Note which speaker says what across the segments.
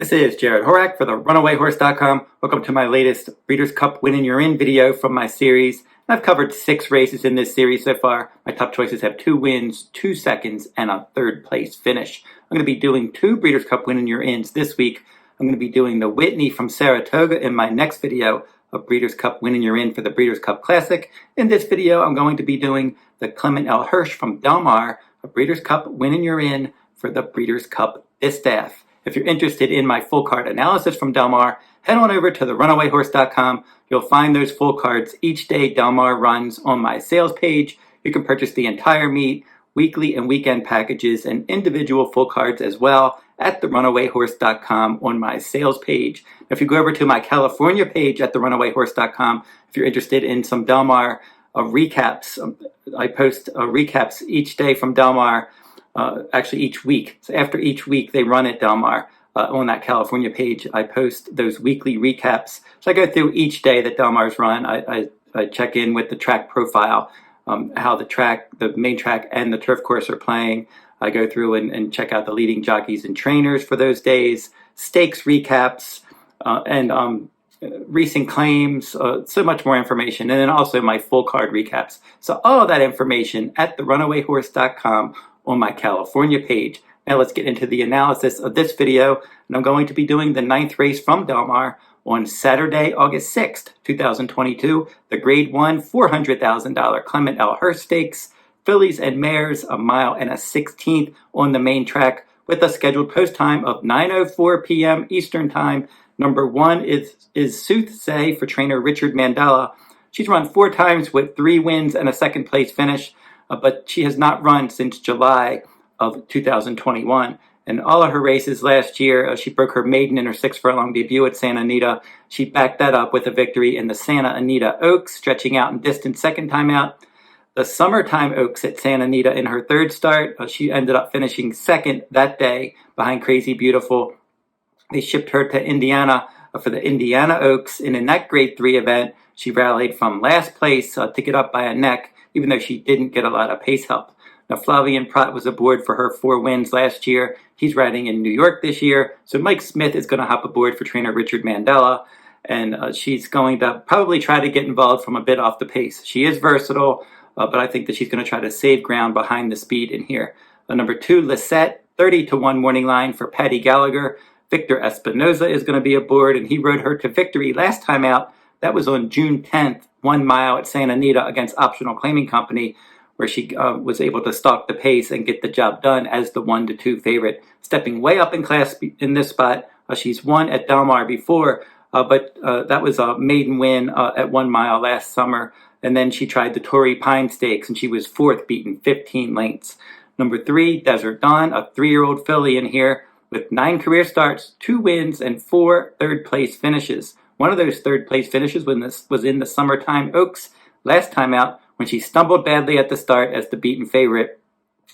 Speaker 1: This is Jarrod Horak for the RunawayHorse.com. Welcome to my latest Breeders' Cup Winning You're In video from my series. I've covered 6 races in this series so far. My top choices have 2 wins, 2 seconds, and a 3rd place finish. I'm going to be doing 2 Breeders' Cup Winning You're Ins this week. I'm going to be doing the Whitney from Saratoga in my next video, a Breeders' Cup Winning You're In for the Breeders' Cup Classic. In this video, I'm going to be doing the Clement L Hirsch from Del Mar, a Breeders' Cup Winning You're In for the Breeders' Cup Distaff. If you're interested in my full card analysis from Del Mar, head on over to the RunawayHorse.com. You'll find those full cards each day Del Mar runs on my sales page. You can purchase the entire meet, weekly and weekend packages, and individual full cards as well at the RunawayHorse.com on my sales page. If you go over to my California page at the RunawayHorse.com, if you're interested in some Del Mar recaps, I post recaps each day from Del Mar. Actually each week. So after each week they run at Del Mar on that California page, I post those weekly recaps. So I go through each day that Del Mar's run. I check in with the track profile, how the main track and the turf course are playing. I go through and check out the leading jockeys and trainers for those days, stakes recaps, and recent claims, so much more information, and then also my full card recaps. So all of that information at the RunawayHorse.com on my California page. Now let's get into the analysis of this video, and I'm going to be doing the 9th race from Del Mar on Saturday, August 6th, 2022, the Grade 1 $400,000 Clement L Hirsch Stakes, fillies and mares, a mile and a 16th on the main track with a scheduled post time of 9:04 p.m. Eastern Time. Number 1 is Soothsay for trainer Richard Mandela. She's run 4 times with 3 wins and a 2nd place finish. But she has not run since July of 2021. And all of her races last year, she broke her maiden in her 6 furlong debut at Santa Anita. She backed that up with a victory in the Santa Anita Oaks, stretching out in distance 2nd time out. The Summertime Oaks at Santa Anita in her 3rd start, she ended up finishing 2nd that day behind Crazy Beautiful. They shipped her to Indiana for the Indiana Oaks, and in that Grade 3 event, she rallied from last place to get up by a neck, even though she didn't get a lot of pace help. Now, Flavien Prat was aboard for her 4 wins last year. He's riding in New York this year. So Mike Smith is going to hop aboard for trainer Richard Mandela. And she's going to probably try to get involved from a bit off the pace. She is versatile, but I think that she's going to try to save ground behind the speed in here. Number 2, Lisette, 30-1 morning line for Paddy Gallagher. Victor Espinoza is going to be aboard, and he rode her to victory last time out. That was on June 10th, 1 mile at Santa Anita against Optional Claiming Company, where she was able to stalk the pace and get the job done as the 1-2 favorite. Stepping way up in class in this spot. She's won at Del Mar before, but that was a maiden win at 1 mile last summer. And then she tried the Torrey Pine Stakes, and she was 4th, beaten 15 lengths. Number 3, Desert Dawn, a 3-year-old filly in here with 9 career starts, 2 wins, and 4 third-place finishes. One of those 3rd-place finishes was in the Summertime Oaks last time out when she stumbled badly at the start as the beaten favorite.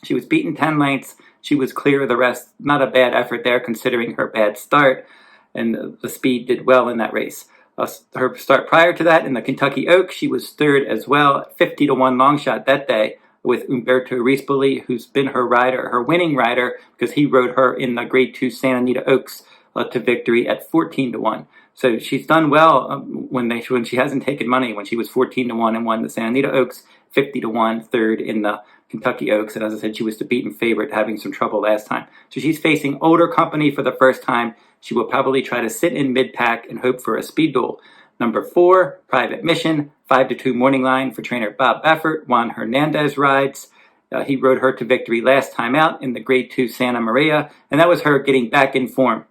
Speaker 1: She was beaten 10 lengths. She was clear of the rest. Not a bad effort there considering her bad start, and the speed did well in that race. Her start prior to that in the Kentucky Oaks, she was 3rd as well, 50-1 long shot that day with Umberto Rispoli, who's been her rider, her winning rider, because he rode her in the Grade 2 Santa Anita Oaks to victory at 14-1. So she's done well when she hasn't taken money, when she was 14-1 and won the Santa Anita Oaks, 50-1, 3rd in the Kentucky Oaks. And as I said, she was the beaten favorite, having some trouble last time. So she's facing older company for the first time. She will probably try to sit in mid-pack and hope for a speed duel. Number 4, Private Mission, 5-2 morning line for trainer Bob Baffert. Juan Hernandez rides. He rode her to victory last time out in the Grade 2 Santa Maria, and that was her getting back in form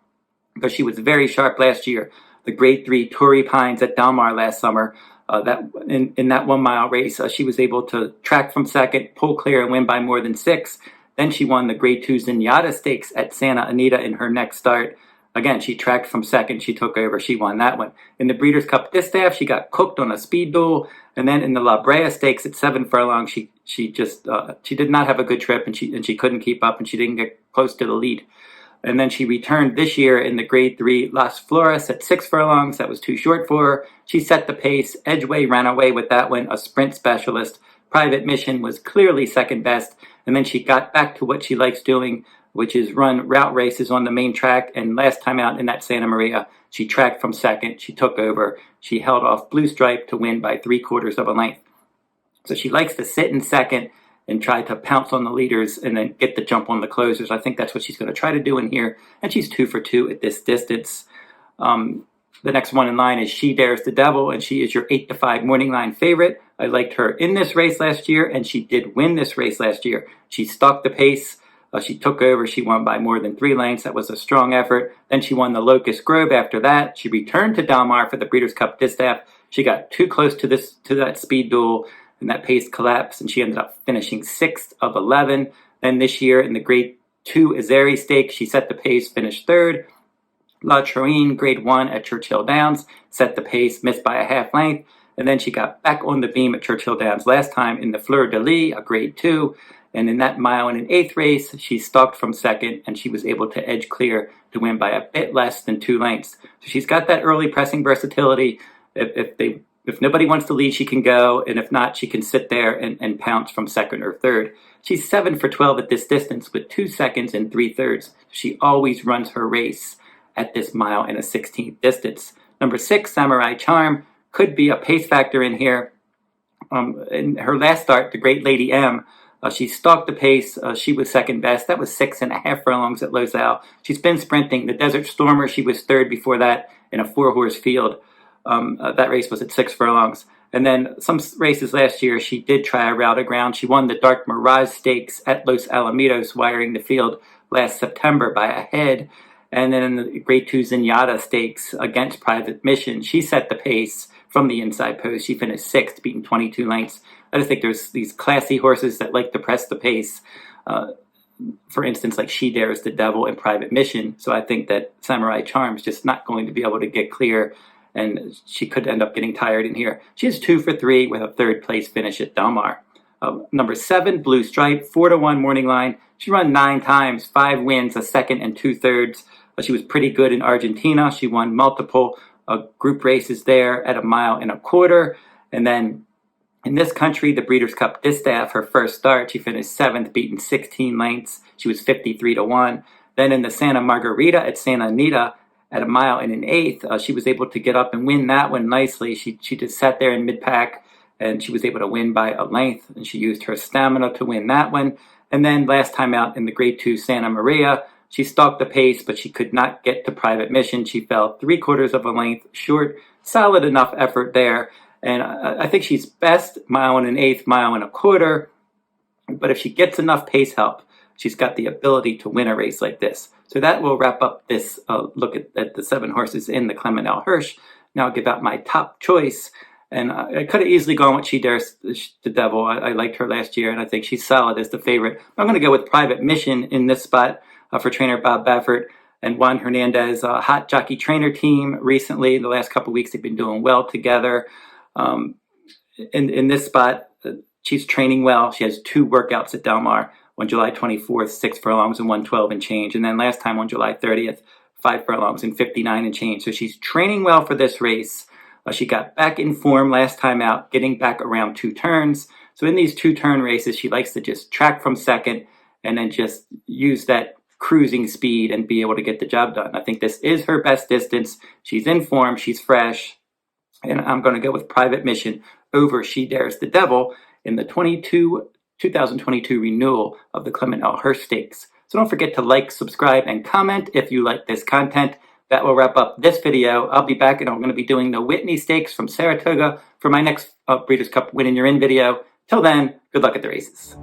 Speaker 1: because she was very sharp last year. The Grade 3 Torrey Pines at Del Mar last summer, in that 1 mile race, she was able to track from 2nd, pull clear, and win by more than 6. Then she won the Grade 2 Zenyatta Stakes at Santa Anita in her next start. Again, she tracked from 2nd, she took over, she won that one. In the Breeders' Cup Distaff, she got cooked on a speed duel, and then in the La Brea Stakes at 7 furlongs, she did not have a good trip, and she couldn't keep up, and she didn't get close to the lead. And then she returned this year in the Grade 3 Las Flores at 6 furlongs. That was too short for her. She set the pace. Edgeway ran away with that one, a sprint specialist. Private Mission was clearly second best. And then she got back to what she likes doing, which is run route races on the main track. And last time out in that Santa Maria, she tracked from second. She took over. She held off Blue Stripe to win by 3/4 of a length. So she likes to sit in second and try to pounce on the leaders and then get the jump on the closers. I think that's what she's going to try to do in here. And she's 2 for 2 at this distance. The next one in line is Shedaresthedevil, and she is your 8-5 morning line favorite. I liked her in this race last year, and she did win this race last year. She stalked the pace. She took over. She won by more than 3 lengths. That was a strong effort. Then she won the Locust Grove after that. She returned to Del Mar for the Breeders' Cup Distaff. She got too close to that speed duel, and that pace collapsed, and she ended up finishing 6th of 11. Then this year in the Grade 2 Azeri Stakes, she set the pace, finished 3rd. La Troine, Grade 1 at Churchill Downs, set the pace, missed by a half length, and then she got back on the beam at Churchill Downs last time in the Fleur de Lis, a Grade 2, and in that 1.125 race, she stalked from second, and she was able to edge clear to win by a bit less than 2 lengths. So she's got that early pressing versatility. If nobody wants to lead, she can go, and if not, she can sit there and pounce from second or third. She's 7 for 12 at this distance with 2 seconds and 3/3. She always runs her race at this 1.16 distance. Number 6, Samurai Charm, could be a pace factor in here. In her last start, the Great Lady M, she stalked the pace. She was second best. That was 6.5 furlongs at Lozelle. She's been sprinting. The Desert Stormer, she was 3rd before that in a 4-horse field. That race was at 6 furlongs. And then some races last year, she did try a route of ground. She won the Dark Mirage Stakes at Los Alamitos, wiring the field last September by a head. And then in the Grade 2 Zenyatta Stakes against Private Mission, she set the pace from the inside post. She finished 6th, beating 22 lengths. I just think there's these classy horses that like to press the pace. For instance, like Shedaresthedevil and Private Mission. So I think that Samurai Charm's just not going to be able to get clear, and she could end up getting tired in here. She is 2 for 3 with a 3rd place finish at Del Mar. Number 7, Blue Stripe, 4-1 morning line. She run 9 times, 5 wins, a 2nd and 2/3. She was pretty good in Argentina. She won multiple group races there at 1.25 miles. And then in this country, the Breeders' Cup Distaff, her first start, she finished 7th, beaten 16 lengths. She was 53-1. Then in the Santa Margarita at Santa Anita at 1.125 miles, she was able to get up and win that one nicely. She just sat there in mid-pack, and she was able to win by a length, and she used her stamina to win that one. And then last time out in the Grade 2 Santa Maria, she stalked the pace, but she could not get to Private Mission. She fell 3/4 of a length short. Solid enough effort there. And I think she's best 1.125 miles, 1.25. But if she gets enough pace help, she's got the ability to win a race like this. So that will wrap up this look at the 7 horses in the Clement L. Hirsch. Now I'll give out my top choice. And I could have easily gone with Shedaresthedevil. I liked her last year, and I think she's solid as the favorite. I'm going to go with Private Mission in this spot for trainer Bob Baffert and Juan Hernandez, hot jockey trainer team recently. The last couple of weeks, they've been doing well together. In this spot, she's training well. She has 2 workouts at Del Mar on July 24th, 6 furlongs and 112 and change. And then last time on July 30th, 5 furlongs and 59 and change. So she's training well for this race. She got back in form last time out, getting back around 2 turns. So in these 2-turn races, she likes to just track from second and then just use that cruising speed and be able to get the job done. I think this is her best distance. She's in form. She's fresh. And I'm going to go with Private Mission over Shedaresthedevil in the 2022 renewal of the Clement L. Hirsch Stakes. So don't forget to like, subscribe, and comment if you like this content. That will wrap up this video. I'll be back, and I'm going to be doing the Whitney Stakes from Saratoga for my next Breeders' Cup Win in Your In video. Till then, good luck at the races.